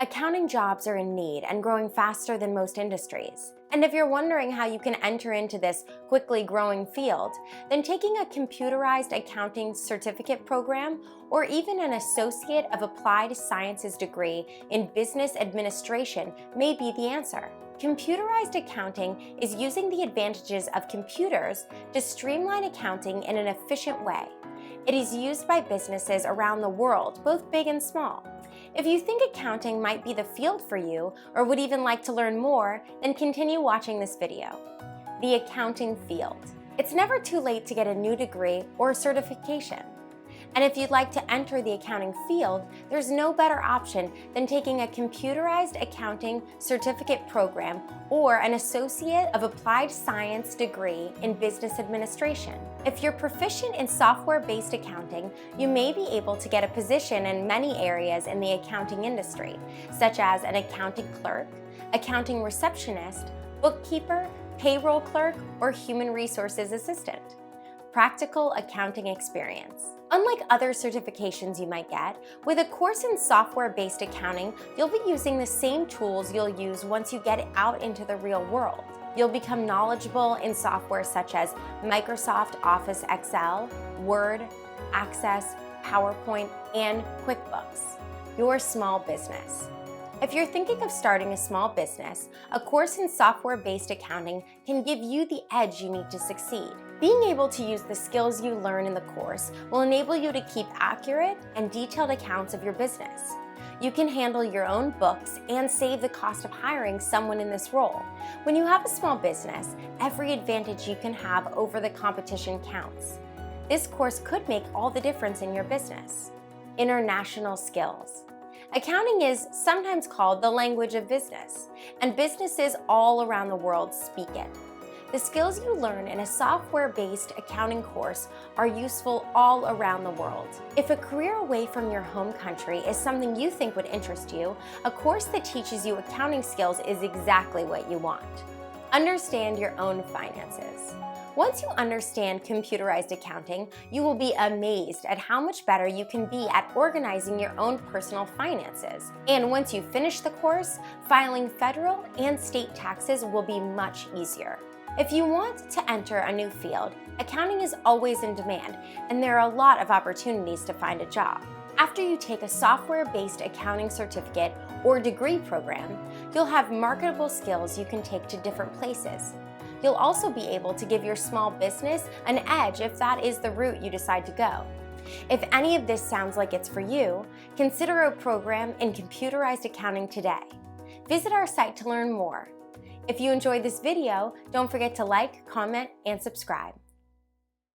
Accounting jobs are in need and growing faster than most industries. And if you're wondering how you can enter into this quickly growing field, then taking a computerized accounting certificate program or even an Associate of Applied Sciences degree in business administration may be the answer. Computerized accounting is using the advantages of computers to streamline accounting in an efficient way. It is used by businesses around the world, both big and small. If you think accounting might be the field for you or would even like to learn more, then continue watching this video. The accounting field. It's never too late to get a new degree or certification. And if you'd like to enter the accounting field, there's no better option than taking a computerized accounting certificate program or an Associate of Applied Science degree in business administration. If you're proficient in software-based accounting, you may be able to get a position in many areas in the accounting industry, such as an accounting clerk, accounting receptionist, bookkeeper, payroll clerk, or human resources assistant. Practical accounting experience. Unlike other certifications you might get, with a course in software-based accounting, you'll be using the same tools you'll use once you get out into the real world. You'll become knowledgeable in software such as Microsoft Office Excel, Word, Access, PowerPoint, and QuickBooks. Your small business. If you're thinking of starting a small business, a course in software-based accounting can give you the edge you need to succeed. Being able to use the skills you learn in the course will enable you to keep accurate and detailed accounts of your business. You can handle your own books and save the cost of hiring someone in this role. When you have a small business, every advantage you can have over the competition counts. This course could make all the difference in your business. International skills. Accounting is sometimes called the language of business, and businesses all around the world speak it. The skills you learn in a software-based accounting course are useful all around the world. If a career away from your home country is something you think would interest you, a course that teaches you accounting skills is exactly what you want. Understand your own finances. Once you understand computerized accounting, you will be amazed at how much better you can be at organizing your own personal finances. And once you finish the course, filing federal and state taxes will be much easier. If you want to enter a new field, accounting is always in demand, and there are a lot of opportunities to find a job. After you take a software-based accounting certificate or degree program, you'll have marketable skills you can take to different places. You'll also be able to give your small business an edge if that is the route you decide to go. If any of this sounds like it's for you, consider a program in computerized accounting today. Visit our site to learn more. If you enjoyed this video, don't forget to like, comment, and subscribe.